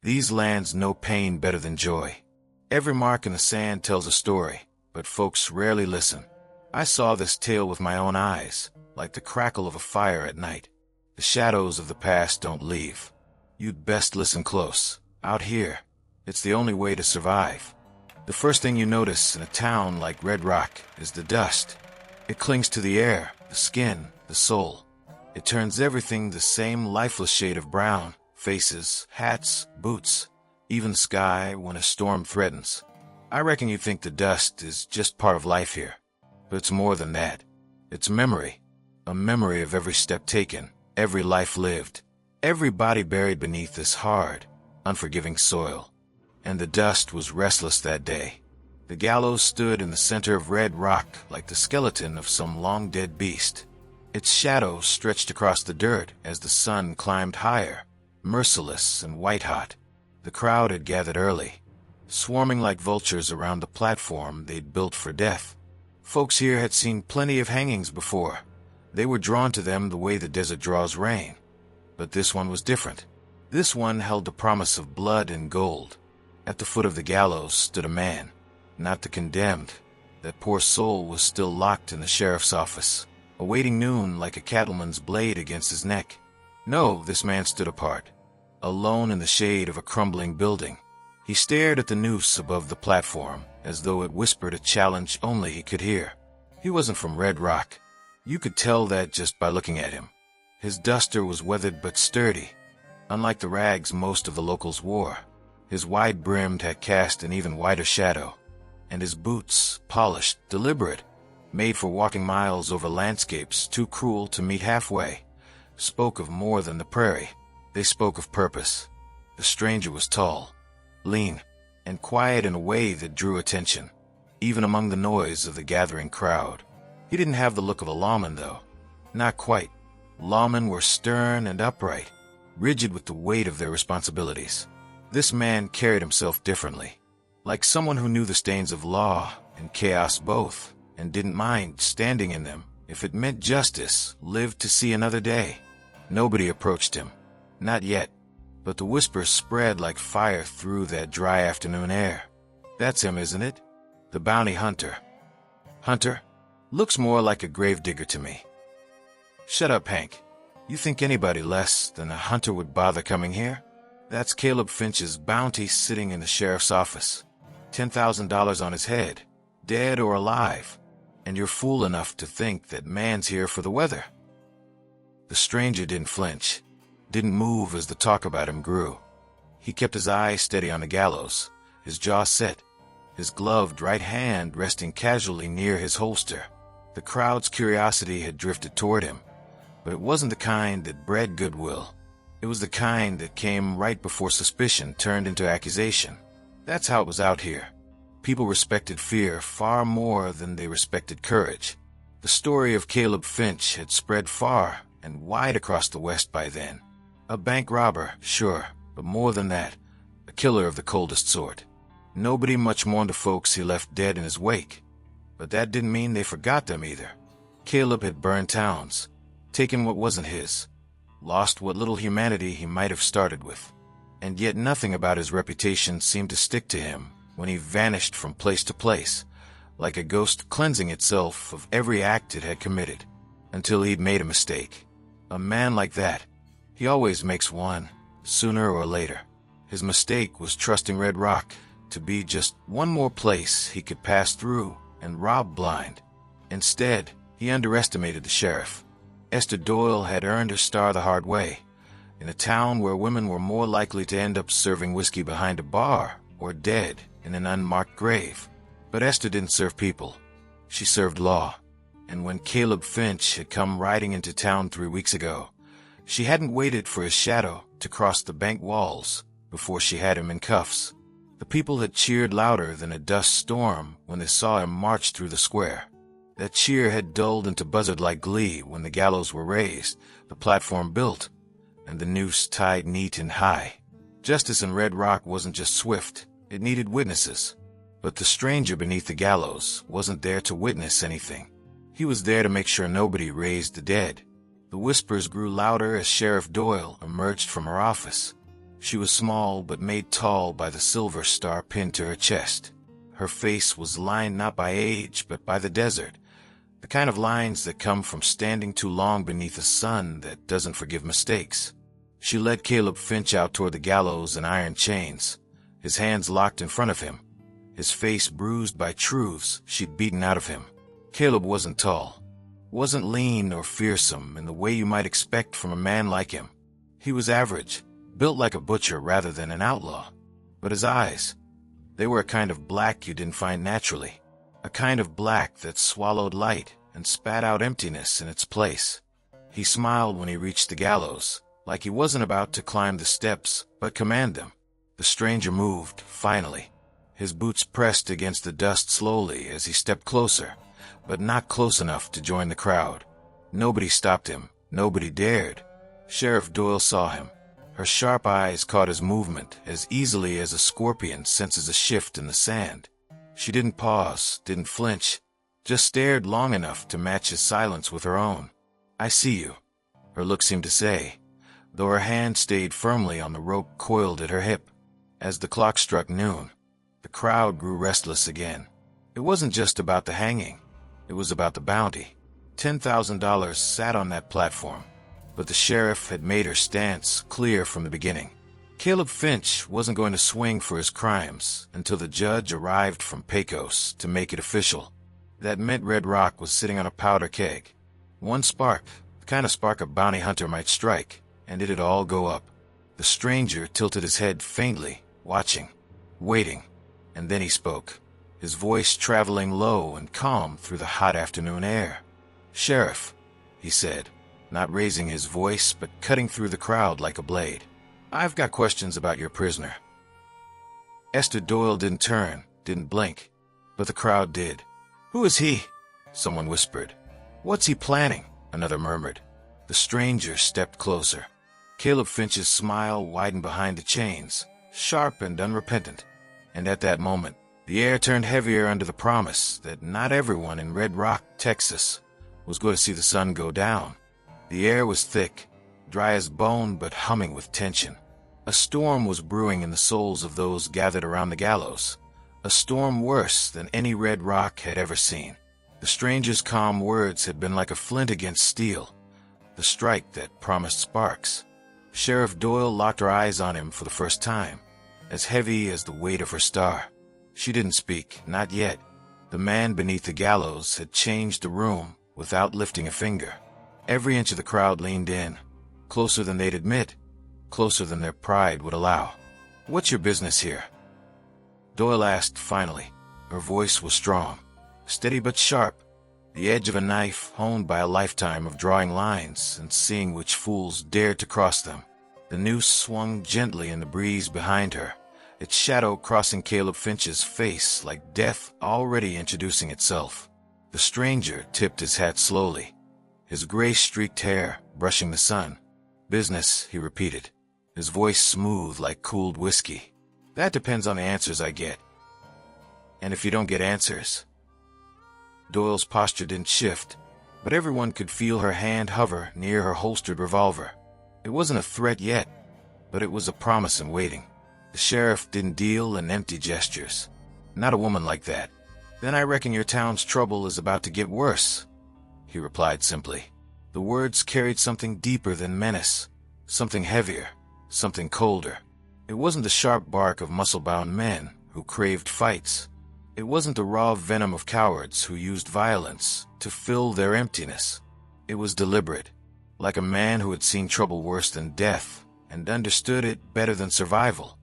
These lands know pain better than joy. Every mark in the sand tells a story, but folks rarely listen. I saw this tale with my own eyes, like the crackle of a fire at night. The shadows of the past don't leave. You'd best listen close. Out here, it's the only way to survive. The first thing you notice in a town like Red Rock is the dust. It clings to the air, the skin, the soul. It turns everything the same lifeless shade of brown: faces, hats, boots, even sky when a storm threatens. I reckon you think the dust is just part of life here. But it's more than that. It's memory. A memory of every step taken, every life lived, every body buried beneath this hard, unforgiving soil. And the dust was restless that day. The gallows stood in the center of Red Rock like the skeleton of some long-dead beast. Its shadow stretched across the dirt as the sun climbed higher, merciless and white-hot. The crowd had gathered early, swarming like vultures around the platform they'd built for death. Folks here had seen plenty of hangings before. They were drawn to them the way the desert draws rain. But this one was different. This one held the promise of blood and gold. At the foot of the gallows stood a man, not the condemned. That poor soul was still locked in the sheriff's office, awaiting noon like a cattleman's blade against his neck. No, this man stood apart, alone in the shade of a crumbling building. He stared at the noose above the platform, as though it whispered a challenge only he could hear. He wasn't from Red Rock. You could tell that just by looking at him. His duster was weathered but sturdy, unlike the rags most of the locals wore. His wide-brimmed hat cast an even wider shadow, and his boots, polished, deliberate, made for walking miles over landscapes too cruel to meet halfway, spoke of more than the prairie. They spoke of purpose. The stranger was tall, lean, and quiet in a way that drew attention, even among the noise of the gathering crowd. He didn't have the look of a lawman, though. Not quite. Lawmen were stern and upright, rigid with the weight of their responsibilities. This man carried himself differently, like someone who knew the stains of law and chaos both, and didn't mind standing in them if it meant justice lived to see another day. Nobody approached him. Not yet. But the whispers spread like fire through that dry afternoon air. That's him, isn't it? The bounty hunter. Hunter? Looks more like a gravedigger to me. Shut up, Hank. You think anybody less than a hunter would bother coming here? That's Caleb Finch's bounty sitting in the sheriff's office. $10,000 on his head, dead or alive. And you're fool enough to think that man's here for the weather. The stranger didn't flinch, didn't move as the talk about him grew. He kept his eyes steady on the gallows, his jaw set, his gloved right hand resting casually near his holster. The crowd's curiosity had drifted toward him, but it wasn't the kind that bred goodwill. It was the kind that came right before suspicion turned into accusation. That's how it was out here. People respected fear far more than they respected courage. The story of Caleb Finch had spread far and wide across the West by then. A bank robber, sure, but more than that, a killer of the coldest sort. Nobody much mourned the folks he left dead in his wake, but that didn't mean they forgot them either. Caleb had burned towns, taken what wasn't his, lost what little humanity he might have started with, and yet nothing about his reputation seemed to stick to him when he vanished from place to place, like a ghost cleansing itself of every act it had committed, until he'd made a mistake. A man like that, he always makes one, sooner or later. His mistake was trusting Red Rock to be just one more place he could pass through and rob blind. Instead, he underestimated the sheriff. Esther Doyle had earned her star the hard way, in a town where women were more likely to end up serving whiskey behind a bar or dead in an unmarked grave. But Esther didn't serve people. She served law. And when Caleb Finch had come riding into town 3 weeks ago, she hadn't waited for his shadow to cross the bank walls before she had him in cuffs. The people had cheered louder than a dust storm when they saw him march through the square. That cheer had dulled into buzzard-like glee when the gallows were raised, the platform built, and the noose tied neat and high. Justice in Red Rock wasn't just swift, it needed witnesses. But the stranger beneath the gallows wasn't there to witness anything. He was there to make sure nobody raised the dead. The whispers grew louder as Sheriff Doyle emerged from her office. She was small but made tall by the silver star pinned to her chest. Her face was lined not by age but by the desert, the kind of lines that come from standing too long beneath a sun that doesn't forgive mistakes. She led Caleb Finch out toward the gallows and iron chains, his hands locked in front of him, his face bruised by truths she'd beaten out of him. Caleb wasn't tall, wasn't lean or fearsome in the way you might expect from a man like him. He was average, built like a butcher rather than an outlaw. But his eyes, they were a kind of black you didn't find naturally, a kind of black that swallowed light and spat out emptiness in its place. He smiled when he reached the gallows, like he wasn't about to climb the steps but command them. The stranger moved, finally. His boots pressed against the dust slowly as he stepped closer, but not close enough to join the crowd. Nobody stopped him. Nobody dared. Sheriff Doyle saw him. Her sharp eyes caught his movement as easily as a scorpion senses a shift in the sand. She didn't pause, didn't flinch, just stared long enough to match his silence with her own. "I see you," her look seemed to say, though her hand stayed firmly on the rope coiled at her hip. As the clock struck noon, the crowd grew restless again. It wasn't just about the hanging. It was about the bounty. $10,000 sat on that platform, but the sheriff had made her stance clear from the beginning. Caleb Finch wasn't going to swing for his crimes until the judge arrived from Pecos to make it official. That meant Red Rock was sitting on a powder keg. One spark, the kind of spark a bounty hunter might strike, and it'd all go up. The stranger tilted his head faintly, watching, waiting, and then he spoke, his voice traveling low and calm through the hot afternoon air. "Sheriff," he said, not raising his voice but cutting through the crowd like a blade. "I've got questions about your prisoner." Esther Doyle didn't turn, didn't blink, but the crowd did. "Who is he?" someone whispered. "What's he planning?" another murmured. The stranger stepped closer. Caleb Finch's smile widened behind the chains, sharp and unrepentant. And at that moment, the air turned heavier under the promise that not everyone in Red Rock, Texas, was going to see the sun go down. The air was thick, dry as bone but humming with tension. A storm was brewing in the souls of those gathered around the gallows, a storm worse than any Red Rock had ever seen. The stranger's calm words had been like a flint against steel, the strike that promised sparks. Sheriff Doyle locked her eyes on him for the first time, as heavy as the weight of her star. She didn't speak, not yet. The man beneath the gallows had changed the room without lifting a finger. Every inch of the crowd leaned in, closer than they'd admit, closer than their pride would allow. "What's your business here?" Doyle asked finally. Her voice was strong, steady but sharp, the edge of a knife honed by a lifetime of drawing lines and seeing which fools dared to cross them. The noose swung gently in the breeze behind her, its shadow crossing Caleb Finch's face like death already introducing itself. The stranger tipped his hat slowly, his gray-streaked hair brushing the sun. "Business," he repeated, his voice smooth like cooled whiskey. "That depends on the answers I get." "And if you don't get answers?" Doyle's posture didn't shift, but everyone could feel her hand hover near her holstered revolver. It wasn't a threat yet, but it was a promise in waiting. The sheriff didn't deal in empty gestures. "Not a woman like that." "Then I reckon your town's trouble is about to get worse," he replied simply. The words carried something deeper than menace, something heavier, something colder. It wasn't the sharp bark of muscle-bound men who craved fights. It wasn't the raw venom of cowards who used violence to fill their emptiness. It was deliberate, like a man who had seen trouble worse than death and understood it better than survival.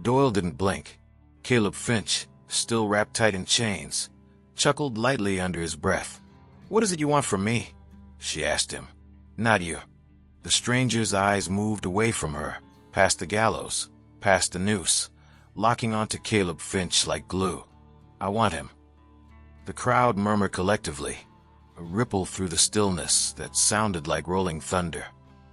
Doyle didn't blink. Caleb Finch, still wrapped tight in chains, chuckled lightly under his breath. "What is it you want from me?" she asked him. "Not you." The stranger's eyes moved away from her, past the gallows, past the noose, locking onto Caleb Finch like glue. "I want him." The crowd murmured collectively, a ripple through the stillness that sounded like rolling thunder.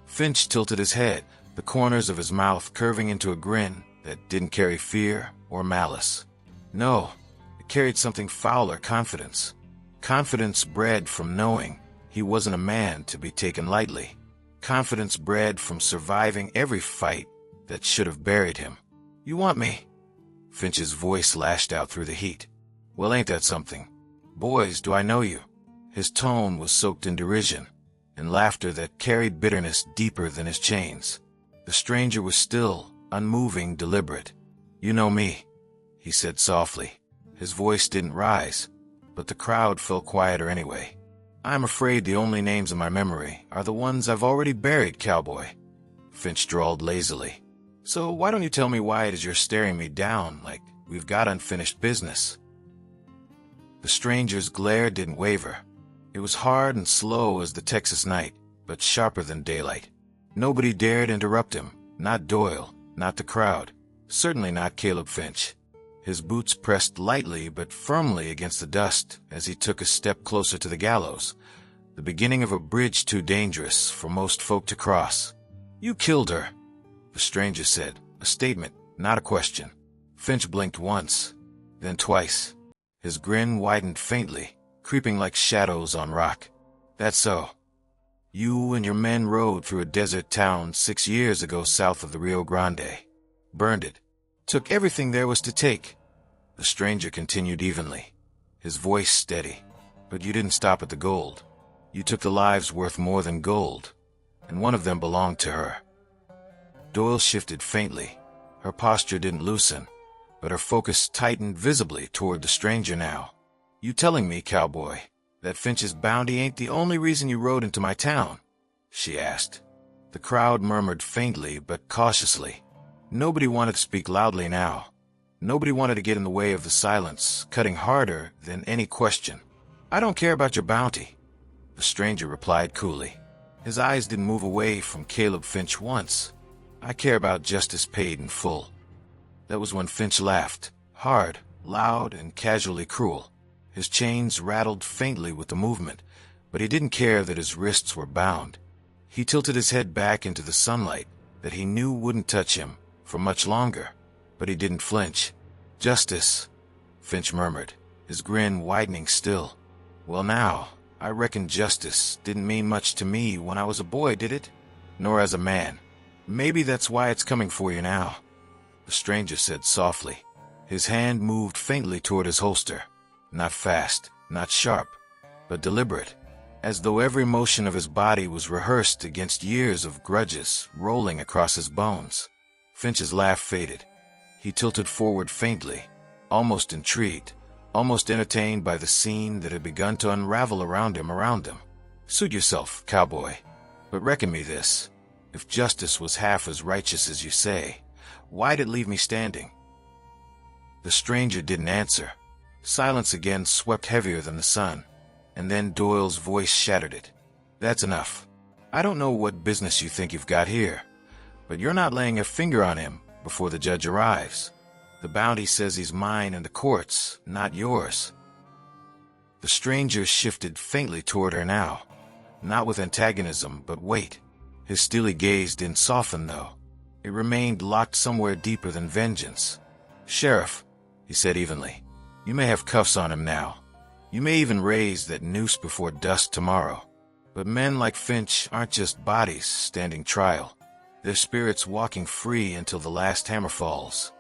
Finch tilted his head, the corners of his mouth curving into a grin that didn't carry fear or malice. No, it carried something fouler: confidence. Confidence bred from knowing he wasn't a man to be taken lightly. Confidence bred from surviving every fight that should have buried him. "You want me?" Finch's voice lashed out through the heat. "Well, ain't that something? Boys, do I know you?" His tone was soaked in derision and laughter that carried bitterness deeper than his chains. The stranger was still, unmoving, deliberate. "You know me," he said softly. His voice didn't rise, but the crowd fell quieter anyway. "I'm afraid the only names in my memory are the ones I've already buried, cowboy," Finch drawled lazily. "So why don't you tell me why it is you're staring me down like we've got unfinished business?" The stranger's glare didn't waver. It was hard and slow as the Texas night, but sharper than daylight. Nobody dared interrupt him, not Doyle, not the crowd, certainly not Caleb Finch. His boots pressed lightly but firmly against the dust as he took a step closer to the gallows, the beginning of a bridge too dangerous for most folk to cross. "You killed her," the stranger said, a statement, not a question. Finch blinked once, then twice. His grin widened faintly, creeping like shadows on rock. "That's so. You and your men rode through a desert town 6 years ago south of the Rio Grande. Burned it. Took everything there was to take," the stranger continued evenly, his voice steady. "But you didn't stop at the gold. You took the lives worth more than gold, and one of them belonged to her." Doyle shifted faintly. Her posture didn't loosen, but her focus tightened visibly toward the stranger now. "You telling me, cowboy, that Finch's bounty ain't the only reason you rode into my town?" she asked. The crowd murmured faintly but cautiously. Nobody wanted to speak loudly now. Nobody wanted to get in the way of the silence, cutting harder than any question. "I don't care about your bounty," the stranger replied coolly. His eyes didn't move away from Caleb Finch once. "I care about justice paid in full." That was when Finch laughed, hard, loud, and casually cruel. His chains rattled faintly with the movement, but he didn't care that his wrists were bound. He tilted his head back into the sunlight that he knew wouldn't touch him for much longer, but he didn't flinch. "Justice," Finch murmured, his grin widening still. "Well now, I reckon justice didn't mean much to me when I was a boy, did it? Nor as a man. Maybe that's why it's coming for you now," the stranger said softly. His hand moved faintly toward his holster. Not fast, not sharp, but deliberate, as though every motion of his body was rehearsed against years of grudges rolling across his bones. Finch's laugh faded. He tilted forward faintly, almost intrigued, almost entertained by the scene that had begun to unravel around him. "Suit yourself, cowboy. But reckon me this. If justice was half as righteous as you say, why'd it leave me standing?" The stranger didn't answer. Silence again swept heavier than the sun, and then Doyle's voice shattered it. "That's enough. I don't know what business you think you've got here, but you're not laying a finger on him before the judge arrives. The bounty says he's mine in the courts, not yours." The stranger shifted faintly toward her now, not with antagonism, but weight. His steely gaze didn't soften, though. It remained locked somewhere deeper than vengeance. "Sheriff," he said evenly, "you may have cuffs on him now. You may even raise that noose before dusk tomorrow. But men like Finch aren't just bodies standing trial. They're spirits walking free until the last hammer falls."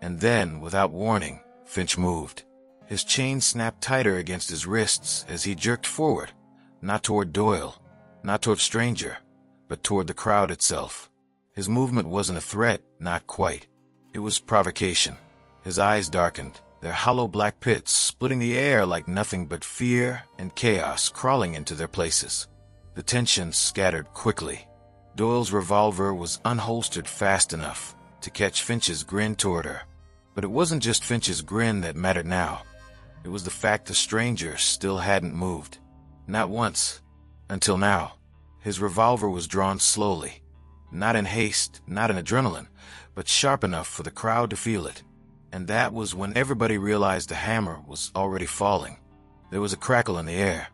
And then, without warning, Finch moved. His chain snapped tighter against his wrists as he jerked forward, not toward Doyle, not toward stranger, but toward the crowd itself. His movement wasn't a threat, not quite. It was provocation. His eyes darkened, their hollow black pits splitting the air like nothing but fear and chaos crawling into their places. The tension scattered quickly. Doyle's revolver was unholstered fast enough to catch Finch's grin toward her. But it wasn't just Finch's grin that mattered now. It was the fact the stranger still hadn't moved. Not once. Until now. His revolver was drawn slowly. Not in haste, not in adrenaline, but sharp enough for the crowd to feel it. And that was when everybody realized the hammer was already falling. There was a crackle in the air,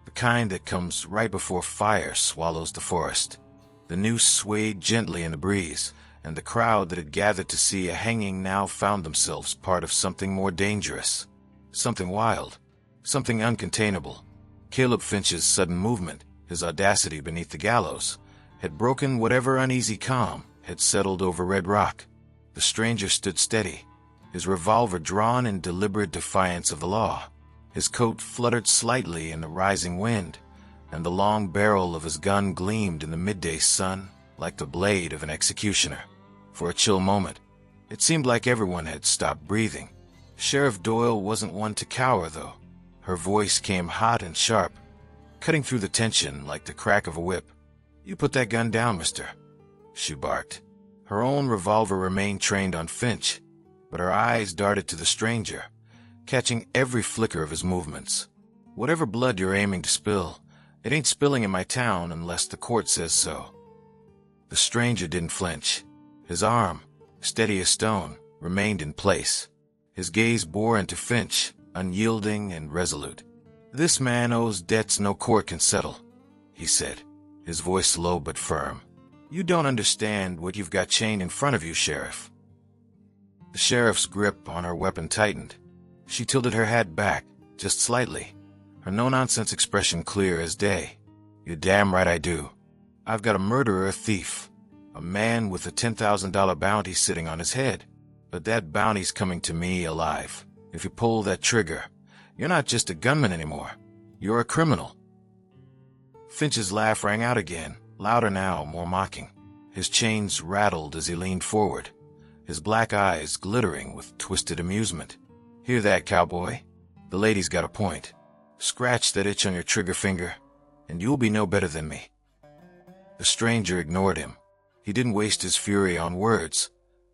the kind that comes right before fire swallows the forest. The noose swayed gently in the breeze, and the crowd that had gathered to see a hanging now found themselves part of something more dangerous, something wild, something uncontainable. Caleb Finch's sudden movement, his audacity beneath the gallows, had broken whatever uneasy calm had settled over Red Rock. The stranger stood steady, his revolver drawn in deliberate defiance of the law. His coat fluttered slightly in the rising wind, and the long barrel of his gun gleamed in the midday sun like the blade of an executioner. For a chill moment, it seemed like everyone had stopped breathing. Sheriff Doyle wasn't one to cower, though. Her voice came hot and sharp, cutting through the tension like the crack of a whip. "You put that gun down, mister," she barked. Her own revolver remained trained on Finch, but her eyes darted to the stranger, catching every flicker of his movements. "Whatever blood you're aiming to spill, it ain't spilling in my town unless the court says so." The stranger didn't flinch. His arm, steady as stone, remained in place. His gaze bore into Finch, unyielding and resolute. "This man owes debts no court can settle," he said, his voice low but firm. "You don't understand what you've got chained in front of you, Sheriff." The sheriff's grip on her weapon tightened. She tilted her head back, just slightly, her no-nonsense expression clear as day. "You're damn right I do. I've got a murderer, a thief, a man with a $10,000 bounty sitting on his head. But that bounty's coming to me alive. If you pull that trigger, you're not just a gunman anymore. You're a criminal." Finch's laugh rang out again, louder now, more mocking. His chains rattled as he leaned forward, his black eyes glittering with twisted amusement. "Hear that, cowboy? The lady's got a point. Scratch that itch on your trigger finger, and you'll be no better than me." The stranger ignored him. He didn't waste his fury on words,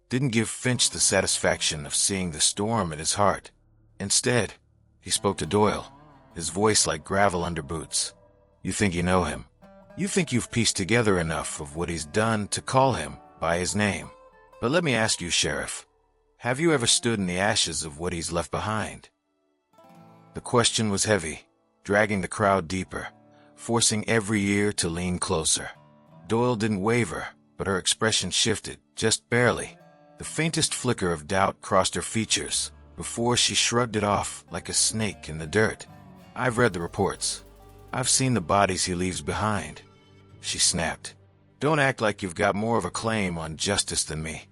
didn't give Finch the satisfaction of seeing the storm in his heart. Instead, he spoke to Doyle, his voice like gravel under boots. "You think you know him. You think you've pieced together enough of what he's done to call him by his name. But let me ask you, Sheriff, have you ever stood in the ashes of what he's left behind?" The question was heavy, dragging the crowd deeper, forcing every ear to lean closer. Doyle didn't waver, but her expression shifted, just barely. The faintest flicker of doubt crossed her features before she shrugged it off like a snake in the dirt. "I've read the reports. I've seen the bodies he leaves behind," she snapped. "Don't act like you've got more of a claim on justice than me."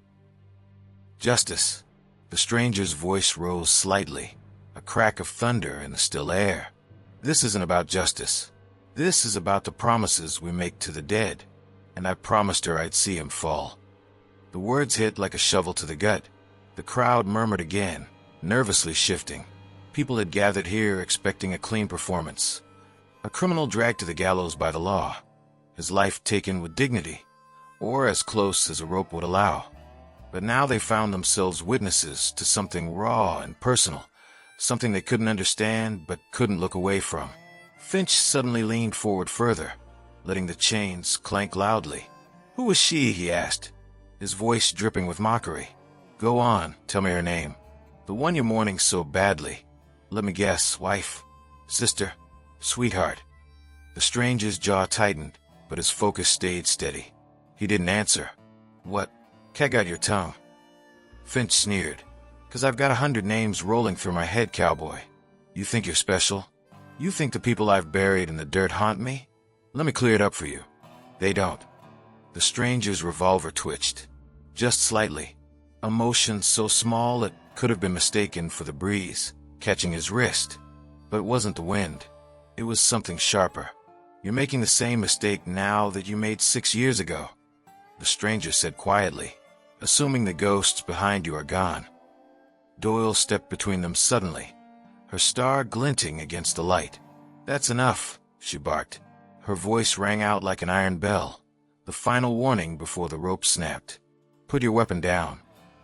"Justice?" The stranger's voice rose slightly, a crack of thunder in the still air. "This isn't about justice. This is about the promises we make to the dead, and I promised her I'd see him fall." The words hit like a shovel to the gut. The crowd murmured again, nervously shifting. People had gathered here expecting a clean performance. A criminal dragged to the gallows by the law, his life taken with dignity, or as close as a rope would allow. But now they found themselves witnesses to something raw and personal, something they couldn't understand but couldn't look away from. Finch suddenly leaned forward further, letting the chains clank loudly. "Who was she?" he asked, his voice dripping with mockery. "Go on, tell me her name. The one you're mourning so badly. Let me guess, wife, sister, sweetheart." The stranger's jaw tightened, but his focus stayed steady. He didn't answer. "What? Cat got your tongue?" Finch sneered. "'Cause I've got 100 names rolling through my head, cowboy. You think you're special? You think the people I've buried in the dirt haunt me? Let me clear it up for you. They don't." The stranger's revolver twitched, just slightly, a motion so small it could have been mistaken for the breeze catching his wrist. But it wasn't the wind. It was something sharper. "You're making the same mistake now that you made 6 years ago," the stranger said quietly, "assuming the ghosts behind you are gone." Doyle stepped between them suddenly, her star glinting against the light. "That's enough," she barked. Her voice rang out like an iron bell, the final warning before the rope snapped. "Put your weapon down.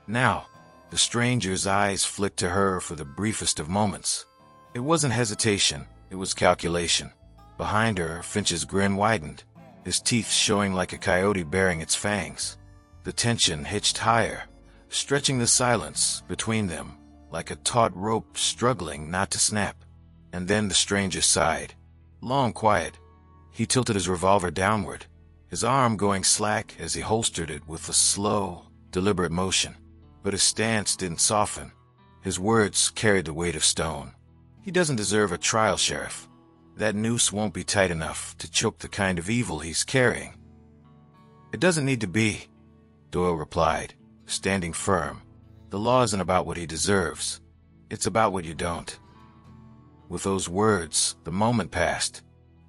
Now." The stranger's eyes flicked to her for the briefest of moments. It wasn't hesitation, it was calculation. Behind her, Finch's grin widened, his teeth showing like a coyote baring its fangs. The tension hitched higher, stretching the silence between them like a taut rope struggling not to snap. And then the stranger sighed. Long quiet. He tilted his revolver downward, his arm going slack as he holstered it with a slow, deliberate motion. But his stance didn't soften. His words carried the weight of stone. "He doesn't deserve a trial, Sheriff. That noose won't be tight enough to choke the kind of evil he's carrying." "It doesn't need to be," Doyle replied, standing firm. The law isn't about what he deserves. It's about what you don't. With those words, the moment passed,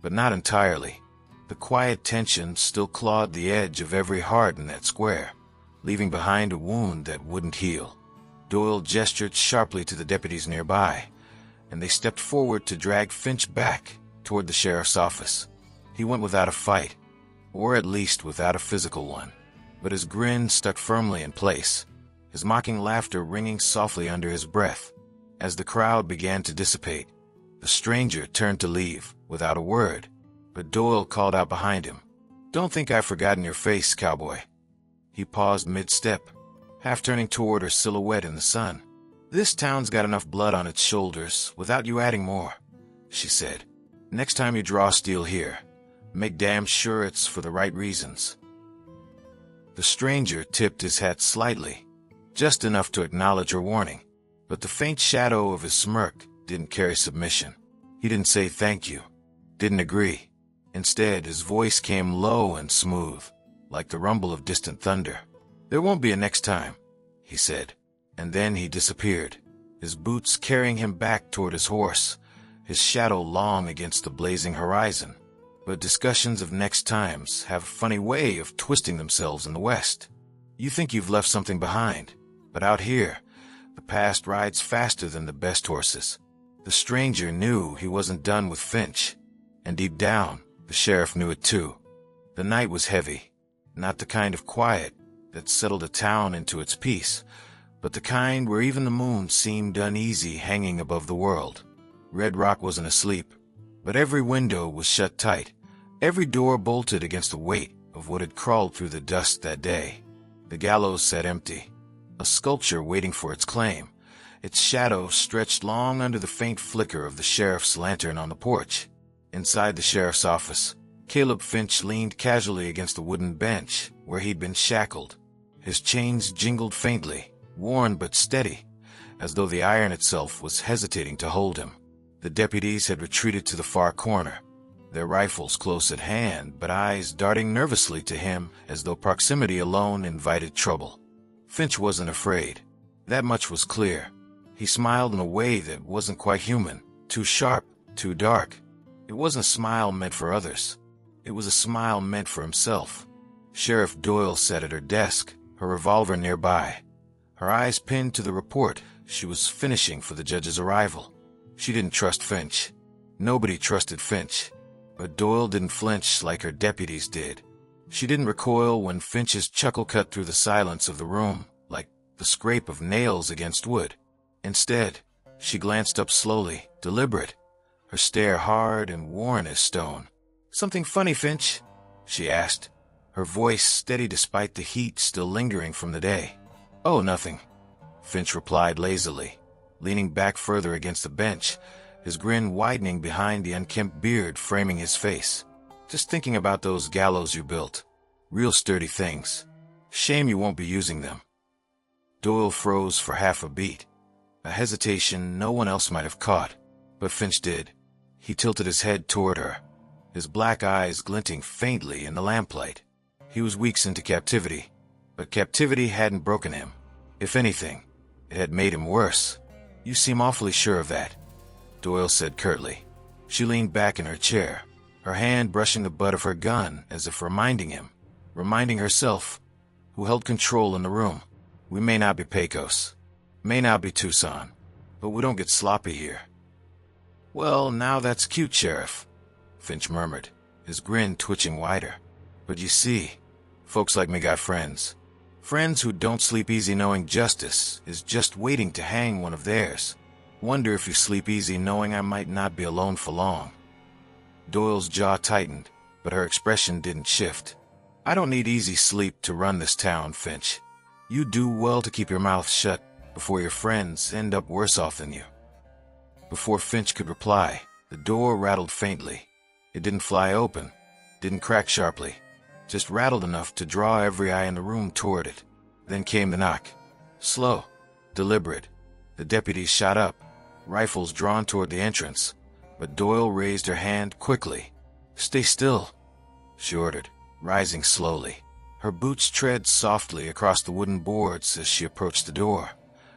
but not entirely. The quiet tension still clawed the edge of every heart in that square, leaving behind a wound that wouldn't heal. Doyle gestured sharply to the deputies nearby, and they stepped forward to drag Finch back toward the sheriff's office. He went without a fight, or at least without a physical one, but his grin stuck firmly in place, his mocking laughter ringing softly under his breath. As the crowd began to dissipate, the stranger turned to leave without a word, but Doyle called out behind him, "Don't think I've forgotten your face, cowboy." He paused mid-step, half turning toward her silhouette in the sun. "This town's got enough blood on its shoulders without you adding more," she said. "Next time you draw steel here, make damn sure it's for the right reasons." The stranger tipped his hat slightly, just enough to acknowledge her warning, but the faint shadow of his smirk didn't carry submission. He didn't say thank you, didn't agree. Instead, his voice came low and smooth, like the rumble of distant thunder. "There won't be a next time," he said, and then he disappeared, his boots carrying him back toward his horse, his shadow long against the blazing horizon. But discussions of next times have a funny way of twisting themselves in the West. You think you've left something behind, but out here, the past rides faster than the best horses. The stranger knew he wasn't done with Finch, and deep down, the sheriff knew it too. The night was heavy, not the kind of quiet that settled a town into its peace, but the kind where even the moon seemed uneasy hanging above the world. Red Rock wasn't asleep, but every window was shut tight, every door bolted against the weight of what had crawled through the dust that day. The gallows sat empty, a sculpture waiting for its claim, its shadow stretched long under the faint flicker of the sheriff's lantern on the porch. Inside the sheriff's office, Caleb Finch leaned casually against a wooden bench where he'd been shackled. His chains jingled faintly, worn but steady, as though the iron itself was hesitating to hold him. The deputies had retreated to the far corner, their rifles close at hand, but eyes darting nervously to him as though proximity alone invited trouble. Finch wasn't afraid. That much was clear. He smiled in a way that wasn't quite human, too sharp, too dark. It wasn't a smile meant for others. It was a smile meant for himself. Sheriff Doyle sat at her desk, her revolver nearby, her eyes pinned to the report she was finishing for the judge's arrival. She didn't trust Finch. Nobody trusted Finch. But Doyle didn't flinch like her deputies did. She didn't recoil when Finch's chuckle cut through the silence of the room, like the scrape of nails against wood. Instead, she glanced up slowly, deliberate, her stare hard and worn as stone. "Something funny, Finch?" she asked, her voice steady despite the heat still lingering from the day. "Oh, nothing," Finch replied lazily, leaning back further against the bench, his grin widening behind the unkempt beard framing his face. "Just thinking about those gallows you built. Real sturdy things. Shame you won't be using them." Doyle froze for half a beat, a hesitation no one else might have caught, but Finch did. He tilted his head toward her, his black eyes glinting faintly in the lamplight. He was weeks into captivity, but captivity hadn't broken him. If anything, it had made him worse. "You seem awfully sure of that," Doyle said curtly. She leaned back in her chair, her hand brushing the butt of her gun as if reminding him, reminding herself, who held control in the room. "We may not be Pecos, may not be Tucson, but we don't get sloppy here." "Well, now that's cute, Sheriff," Finch murmured, his grin twitching wider. "But you see, folks like me got friends. Friends who don't sleep easy knowing justice is just waiting to hang one of theirs. Wonder if you sleep easy knowing I might not be alone for long." Doyle's jaw tightened, but her expression didn't shift. "I don't need easy sleep to run this town, Finch. You do well to keep your mouth shut before your friends end up worse off than you." Before Finch could reply, the door rattled faintly. It didn't fly open, didn't crack sharply, just rattled enough to draw every eye in the room toward it. Then came the knock. Slow, deliberate. The deputies shot up, rifles drawn toward the entrance, but Doyle raised her hand quickly. "Stay still," she ordered, rising slowly. Her boots tread softly across the wooden boards as she approached the door,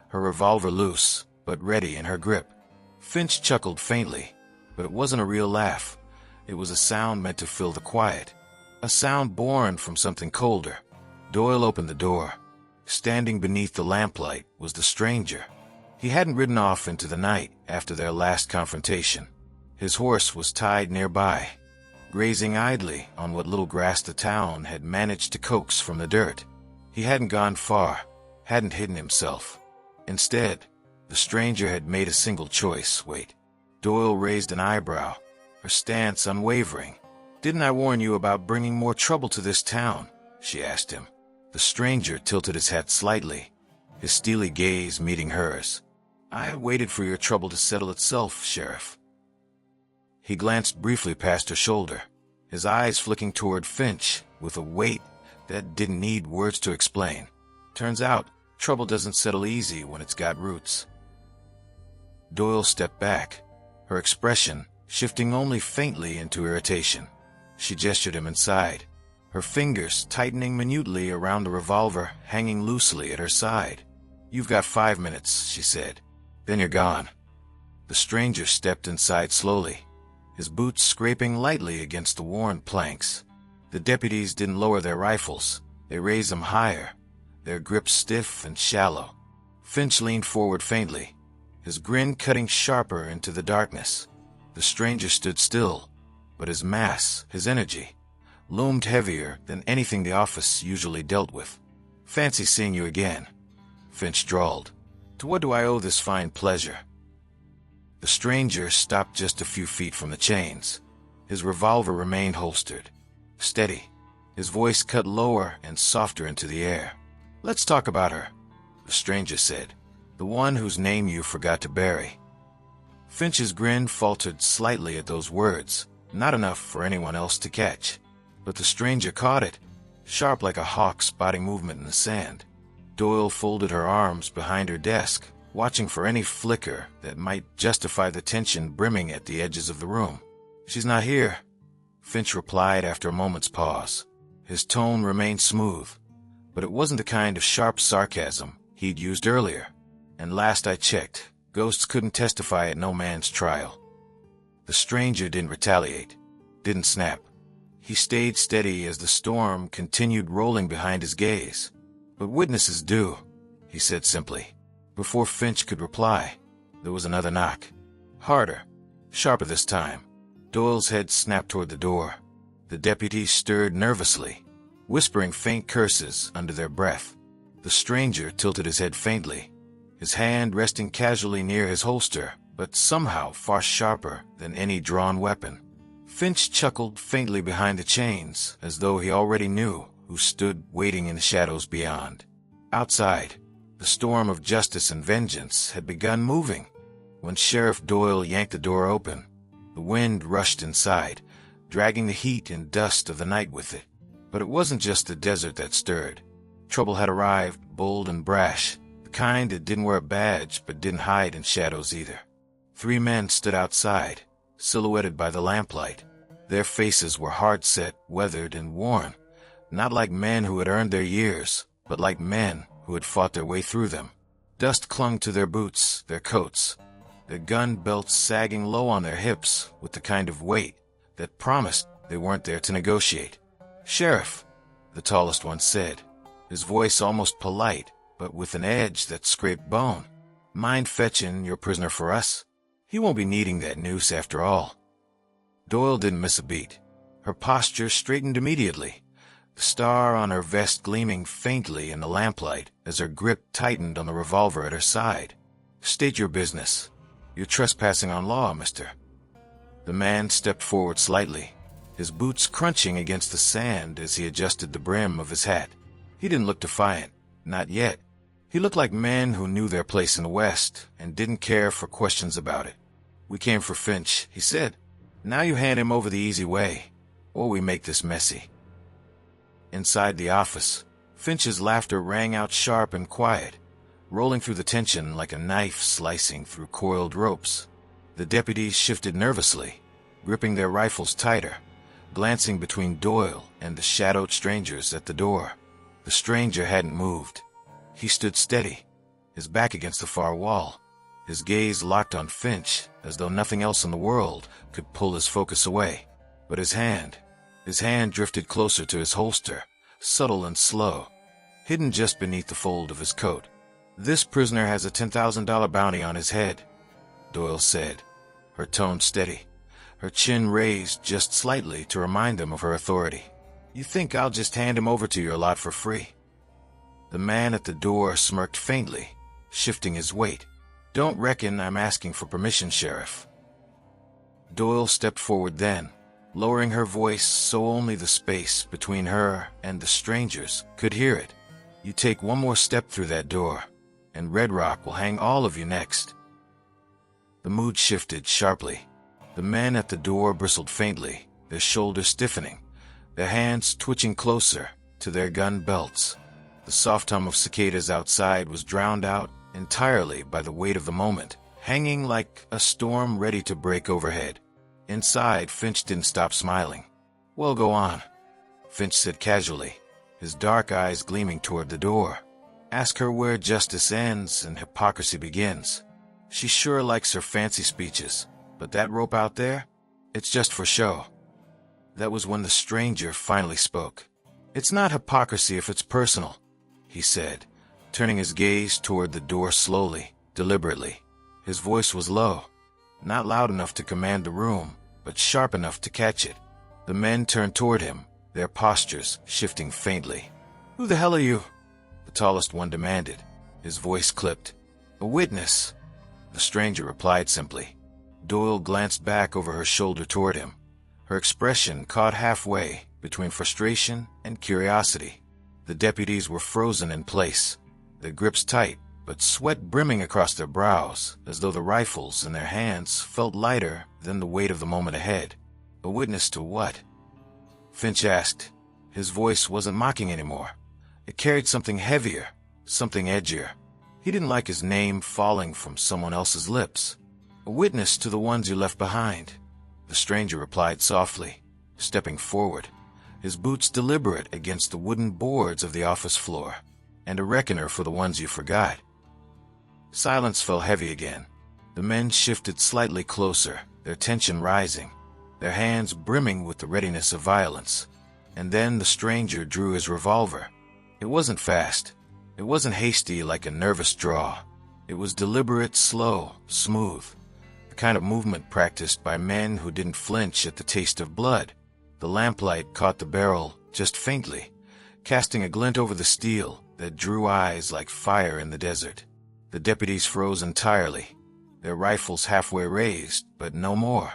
her revolver loose, but ready in her grip. Finch chuckled faintly, but it wasn't a real laugh. It was a sound meant to fill the quiet, a sound born from something colder. Doyle opened the door. Standing beneath the lamplight was the stranger. He hadn't ridden off into the night after their last confrontation. His horse was tied nearby, grazing idly on what little grass the town had managed to coax from the dirt. He hadn't gone far, hadn't hidden himself. Instead, the stranger had made a single choice. Wait. Doyle raised an eyebrow, her stance unwavering. "Didn't I warn you about bringing more trouble to this town?" she asked him. The stranger tilted his hat slightly, his steely gaze meeting hers. "I waited for your trouble to settle itself, Sheriff." He glanced briefly past her shoulder, his eyes flicking toward Finch with a weight that didn't need words to explain. Turns out, trouble doesn't settle easy when it's got roots. Doyle stepped back, her expression shifting only faintly into irritation. She gestured him inside, her fingers tightening minutely around the revolver hanging loosely at her side. "You've got 5 minutes," she said. "Then you're gone." The stranger stepped inside slowly, his boots scraping lightly against the worn planks. The deputies didn't lower their rifles. They raised them higher, their grips stiff and shallow. Finch leaned forward faintly, his grin cutting sharper into the darkness. The stranger stood still, but his mass, his energy, loomed heavier than anything the office usually dealt with. "Fancy seeing you again," Finch drawled. "To what do I owe this fine pleasure?" The stranger stopped just a few feet from the chains. His revolver remained holstered, steady, his voice cut lower and softer into the air. "Let's talk about her," the stranger said. "The one whose name you forgot to bury." Finch's grin faltered slightly at those words, not enough for anyone else to catch. But the stranger caught it, sharp like a hawk spotting movement in the sand. Doyle folded her arms behind her desk, watching for any flicker that might justify the tension brimming at the edges of the room. "She's not here," Finch replied after a moment's pause. His tone remained smooth, but it wasn't the kind of sharp sarcasm he'd used earlier. "And last I checked, ghosts couldn't testify at no man's trial." The stranger didn't retaliate, didn't snap. He stayed steady as the storm continued rolling behind his gaze. "But witnesses do," he said simply. Before Finch could reply, there was another knock. Harder, sharper this time. Doyle's head snapped toward the door. The deputies stirred nervously, whispering faint curses under their breath. The stranger tilted his head faintly, his hand resting casually near his holster, but somehow far sharper than any drawn weapon. Finch chuckled faintly behind the chains, as though he already knew who stood waiting in the shadows beyond. Outside, the storm of justice and vengeance had begun moving. When Sheriff Doyle yanked the door open, the wind rushed inside, dragging the heat and dust of the night with it. But it wasn't just the desert that stirred. Trouble had arrived, bold and brash, the kind that didn't wear a badge but didn't hide in shadows either. 3 men stood outside, silhouetted by the lamplight. Their faces were hard-set, weathered, and worn, not like men who had earned their years, but like men who had fought their way through them. Dust clung to their boots, their coats, their gun belts sagging low on their hips with the kind of weight that promised they weren't there to negotiate. "Sheriff," the tallest one said, his voice almost polite, but with an edge that scraped bone. "Mind fetching your prisoner for us? He won't be needing that noose after all." Doyle didn't miss a beat. Her posture straightened immediately, the star on her vest gleaming faintly in the lamplight as her grip tightened on the revolver at her side. "State your business. You're trespassing on law, mister." The man stepped forward slightly, his boots crunching against the sand as he adjusted the brim of his hat. He didn't look defiant, not yet. He looked like men who knew their place in the West and didn't care for questions about it. "We came for Finch," he said. "Now you hand him over the easy way, or we make this messy." Inside the office, Finch's laughter rang out sharp and quiet, rolling through the tension like a knife slicing through coiled ropes. The deputies shifted nervously, gripping their rifles tighter, glancing between Doyle and the shadowed strangers at the door. The stranger hadn't moved. He stood steady, his back against the far wall, his gaze locked on Finch as though nothing else in the world could pull his focus away. But his hand drifted closer to his holster, subtle and slow, hidden just beneath the fold of his coat. "This prisoner has a $10,000 bounty on his head," Doyle said, her tone steady, her chin raised just slightly to remind him of her authority. "You think I'll just hand him over to your lot for free?" The man at the door smirked faintly, shifting his weight. "Don't reckon I'm asking for permission, Sheriff." Doyle stepped forward then, lowering her voice so only the space between her and the strangers could hear it. "You take one more step through that door, and Red Rock will hang all of you next." The mood shifted sharply. The men at the door bristled faintly, their shoulders stiffening, their hands twitching closer to their gun belts. The soft hum of cicadas outside was drowned out entirely by the weight of the moment, hanging like a storm ready to break overhead. Inside, Finch didn't stop smiling. "Well, go on," Finch said casually, his dark eyes gleaming toward the door. "Ask her where justice ends and hypocrisy begins. She sure likes her fancy speeches, but that rope out there, it's just for show." That was when the stranger finally spoke. "It's not hypocrisy if it's personal," he said, turning his gaze toward the door slowly, deliberately. His voice was low, not loud enough to command the room, but sharp enough to catch it. The men turned toward him, their postures shifting faintly. "Who the hell are you?" the tallest one demanded, his voice clipped. "A witness," the stranger replied simply. Doyle glanced back over her shoulder toward him, her expression caught halfway between frustration and curiosity. The deputies were frozen in place, their grips tight, but sweat brimming across their brows, as though the rifles in their hands felt lighter than the weight of the moment ahead. "A witness to what?" Finch asked. His voice wasn't mocking anymore. It carried something heavier, something edgier. He didn't like his name falling from someone else's lips. "A witness to the ones you left behind," the stranger replied softly, stepping forward, his boots deliberate against the wooden boards of the office floor, "and a reckoner for the ones you forgot." Silence fell heavy again. The men shifted slightly closer, their tension rising, their hands brimming with the readiness of violence. And then the stranger drew his revolver. It wasn't fast. It wasn't hasty like a nervous draw. It was deliberate, slow, smooth, the kind of movement practiced by men who didn't flinch at the taste of blood. The lamplight caught the barrel just faintly, casting a glint over the steel that drew eyes like fire in the desert. The deputies froze entirely, their rifles halfway raised, but no more.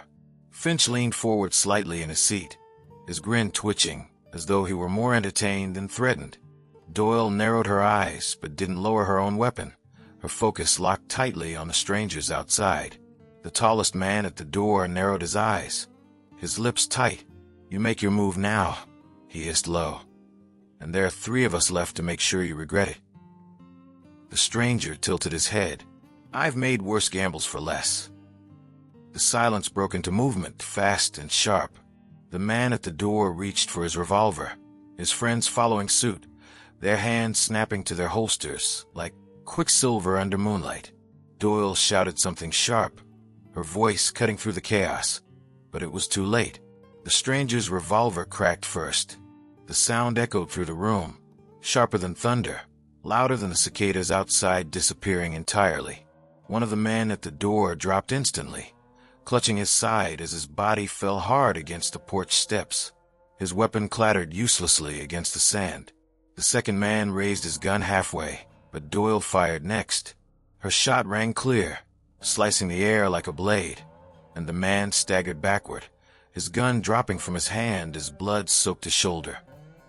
Finch leaned forward slightly in his seat, his grin twitching, as though he were more entertained than threatened. Doyle narrowed her eyes, but didn't lower her own weapon, her focus locked tightly on the strangers outside. The tallest man at the door narrowed his eyes, his lips tight. "You make your move now," he hissed low. "And there are 3 of us left to make sure you regret it." The stranger tilted his head. "I've made worse gambles for less." The silence broke into movement, fast and sharp. The man at the door reached for his revolver, his friends following suit, their hands snapping to their holsters like quicksilver under moonlight. Doyle shouted something sharp, her voice cutting through the chaos, but it was too late. The stranger's revolver cracked first. The sound echoed through the room, sharper than thunder, louder than the cicadas outside disappearing entirely. One of the men at the door dropped instantly, clutching his side as his body fell hard against the porch steps. His weapon clattered uselessly against the sand. The second man raised his gun halfway, but Doyle fired next. Her shot rang clear, slicing the air like a blade, and the man staggered backward, his gun dropping from his hand as blood soaked his shoulder.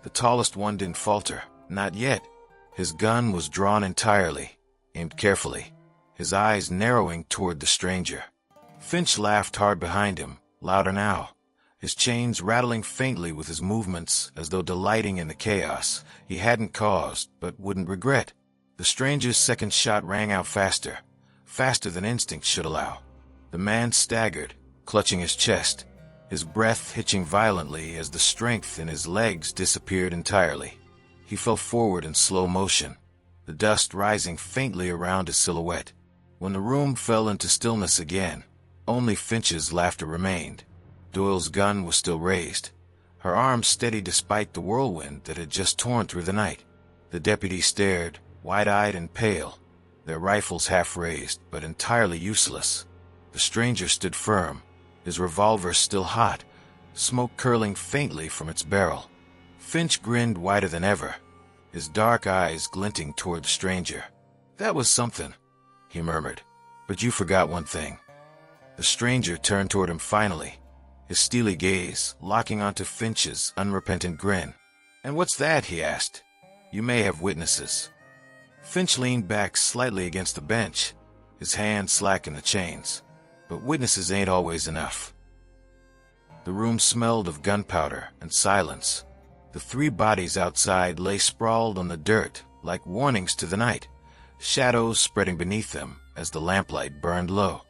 The tallest one didn't falter, not yet. His gun was drawn entirely, aimed carefully, his eyes narrowing toward the stranger. Finch laughed hard behind him, louder now, his chains rattling faintly with his movements as though delighting in the chaos he hadn't caused but wouldn't regret. The stranger's second shot rang out faster, faster than instinct should allow. The man staggered, clutching his chest, his breath hitching violently as the strength in his legs disappeared entirely. He fell forward in slow motion, the dust rising faintly around his silhouette. When the room fell into stillness again, only Finch's laughter remained. Doyle's gun was still raised, her arms steady despite the whirlwind that had just torn through the night. The deputy stared, wide-eyed and pale, their rifles half raised but entirely useless. The stranger stood firm, his revolver still hot, smoke curling faintly from its barrel. Finch grinned wider than ever, his dark eyes glinting toward the stranger. "That was something," he murmured. "But you forgot one thing." The stranger turned toward him finally, his steely gaze locking onto Finch's unrepentant grin. "And what's that?" he asked. "You may have witnesses." Finch leaned back slightly against the bench, his hand slack in the chains. "But witnesses ain't always enough." The room smelled of gunpowder and silence. The three bodies outside lay sprawled on the dirt like warnings to the night, shadows spreading beneath them as the lamplight burned low.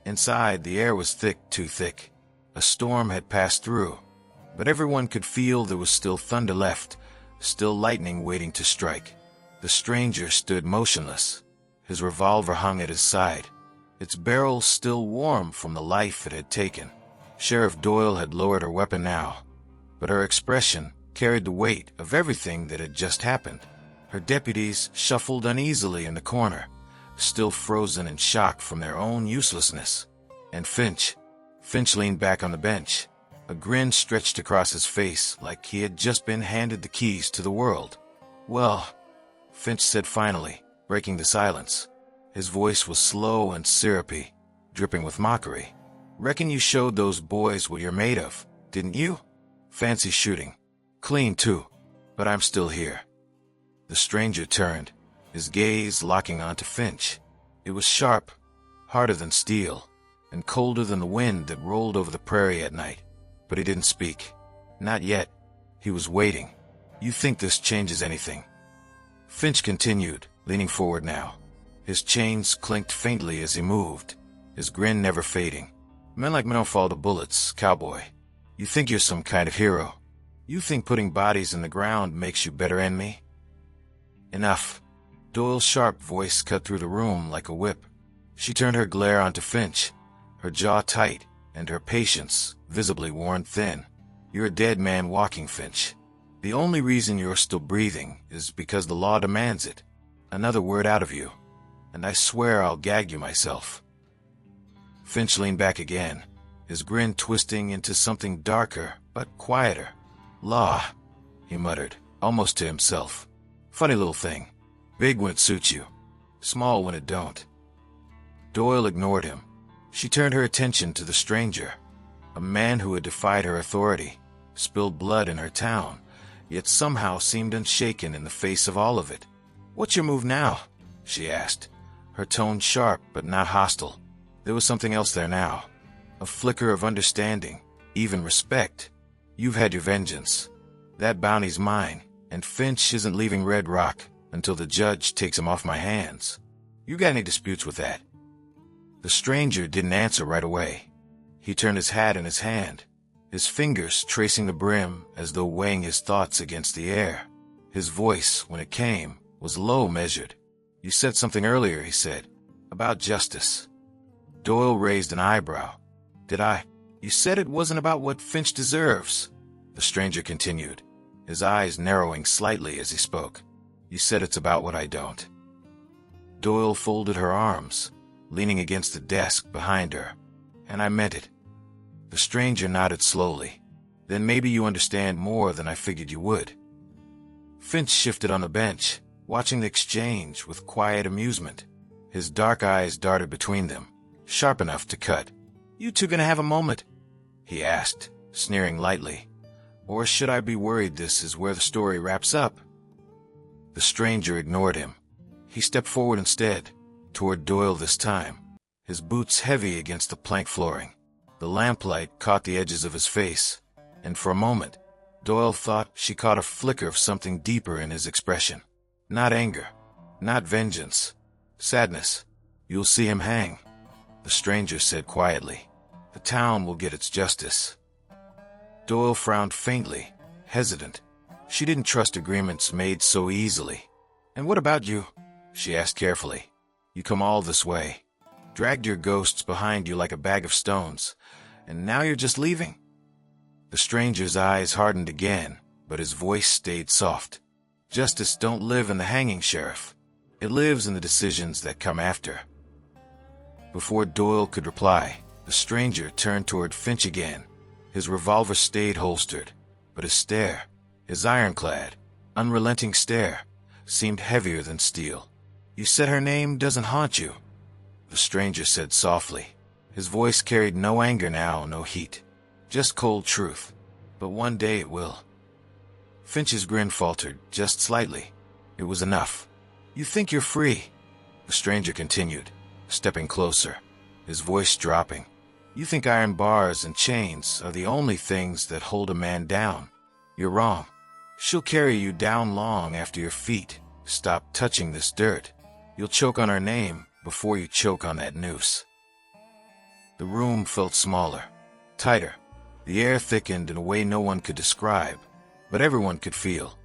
Inside, the air was thick, too thick. A storm had passed through, but everyone could feel there was still thunder left, still lightning waiting to strike. The stranger stood motionless, his revolver hung at his side, its barrel still warm from the life it had taken. Sheriff Doyle had lowered her weapon now, but her expression carried the weight of everything that had just happened. Her deputies shuffled uneasily in the corner, still frozen in shock from their own uselessness. And Finch leaned back on the bench, a grin stretched across his face like he had just been handed the keys to the world. "Well," Finch said finally, breaking the silence. His voice was slow and syrupy, dripping with mockery. "Reckon you showed those boys what you're made of, didn't you? Fancy shooting. Clean, too. But I'm still here." The stranger turned, his gaze locking onto Finch. It was sharp, harder than steel, and colder than the wind that rolled over the prairie at night. But he didn't speak. Not yet. He was waiting. "You think this changes anything?" Finch continued, leaning forward now. His chains clinked faintly as he moved, his grin never fading. "Men like me don't fall to bullets, cowboy. You think you're some kind of hero. You think putting bodies in the ground makes you better than me?" "Enough." Doyle's sharp voice cut through the room like a whip. She turned her glare onto Finch, her jaw tight and her patience visibly worn thin. "You're a dead man walking, Finch. The only reason you're still breathing is because the law demands it. Another word out of you, and I swear I'll gag you myself." Finch leaned back again, his grin twisting into something darker but quieter. "Law," he muttered, almost to himself. "Funny little thing. Big when it suits you, small when it don't." Doyle ignored him. She turned her attention to the stranger, a man who had defied her authority, spilled blood in her town, yet somehow seemed unshaken in the face of all of it. "What's your move now?" she asked, her tone sharp but not hostile. There was something else there now, a flicker of understanding, even respect. "You've had your vengeance. That bounty's mine, and Finch isn't leaving Red Rock until the judge takes him off my hands. You got any disputes with that?" The stranger didn't answer right away. He turned his hat in his hand, his fingers tracing the brim as though weighing his thoughts against the air. His voice, when it came, was low, measured. "You said something earlier," he said, "about justice." Doyle raised an eyebrow. "Did I? You said it wasn't about what Finch deserves," the stranger continued, his eyes narrowing slightly as he spoke. "You said it's about what I don't." Doyle folded her arms, leaning against the desk behind her. "And I meant it." The stranger nodded slowly. "Then maybe you understand more than I figured you would." Finch shifted on the bench, watching the exchange with quiet amusement. His dark eyes darted between them, sharp enough to cut. "You two gonna have a moment?" he asked, sneering lightly. "Or should I be worried this is where the story wraps up?" The stranger ignored him. He stepped forward instead, toward Doyle this time, his boots heavy against the plank flooring. The lamplight caught the edges of his face, and for a moment, Doyle thought she caught a flicker of something deeper in his expression. Not anger, not vengeance, sadness. "You'll see him hang," the stranger said quietly. "The town will get its justice." Doyle frowned faintly, hesitant. She didn't trust agreements made so easily. "And what about you?" she asked carefully. "You come all this way, dragged your ghosts behind you like a bag of stones, and now you're just leaving?" The stranger's eyes hardened again, but his voice stayed soft. "Justice don't live in the hanging, Sheriff. It lives in the decisions that come after." Before Doyle could reply, the stranger turned toward Finch again. His revolver stayed holstered, but his stare, his ironclad, unrelenting stare, seemed heavier than steel. "You said her name doesn't haunt you," the stranger said softly. His voice carried no anger now, no heat, just cold truth. "But one day it will." Finch's grin faltered, just slightly. It was enough. "You think you're free," the stranger continued, stepping closer, his voice dropping. "You think iron bars and chains are the only things that hold a man down. You're wrong. She'll carry you down long after your feet stop touching this dirt. You'll choke on her name before you choke on that noose." The room felt smaller, tighter. The air thickened in a way no one could describe, but everyone could feel.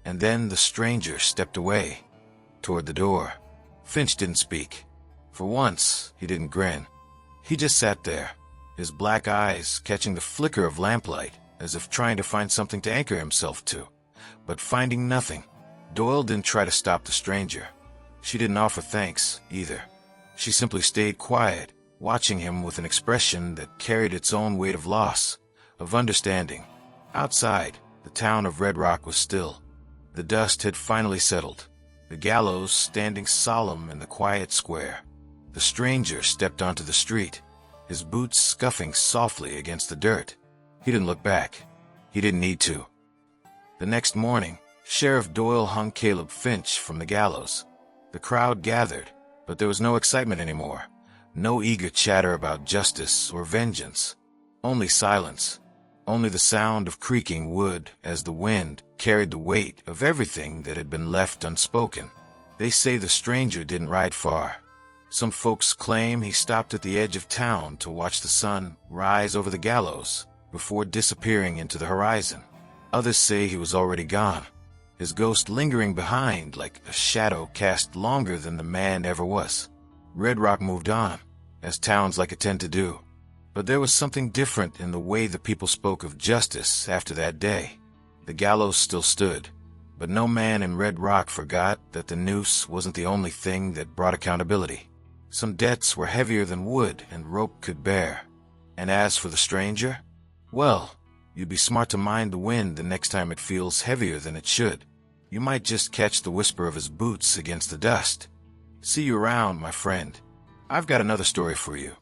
And then the stranger stepped away, toward the door. Finch didn't speak. For once, he didn't grin. He just sat there, his black eyes catching the flicker of lamplight, as if trying to find something to anchor himself to, but finding nothing. Doyle didn't try to stop the stranger. She didn't offer thanks, either. She simply stayed quiet, watching him with an expression that carried its own weight of loss, of understanding. Outside, the town of Red Rock was still. The dust had finally settled, the gallows standing solemn in the quiet square. The stranger stepped onto the street, his boots scuffing softly against the dirt. He didn't look back. He didn't need to. The next morning, Sheriff Doyle hung Caleb Finch from the gallows. The crowd gathered, but there was no excitement anymore. No eager chatter about justice or vengeance. Only silence. Only the sound of creaking wood as the wind carried the weight of everything that had been left unspoken. They say the stranger didn't ride far. Some folks claim he stopped at the edge of town to watch the sun rise over the gallows before disappearing into the horizon. Others say he was already gone, his ghost lingering behind like a shadow cast longer than the man ever was. Red Rock moved on, as towns like it tend to do. But there was something different in the way the people spoke of justice after that day. The gallows still stood, but no man in Red Rock forgot that the noose wasn't the only thing that brought accountability. Some debts were heavier than wood and rope could bear. And as for the stranger, well, you'd be smart to mind the wind the next time it feels heavier than it should. You might just catch the whisper of his boots against the dust. See you around, my friend. I've got another story for you.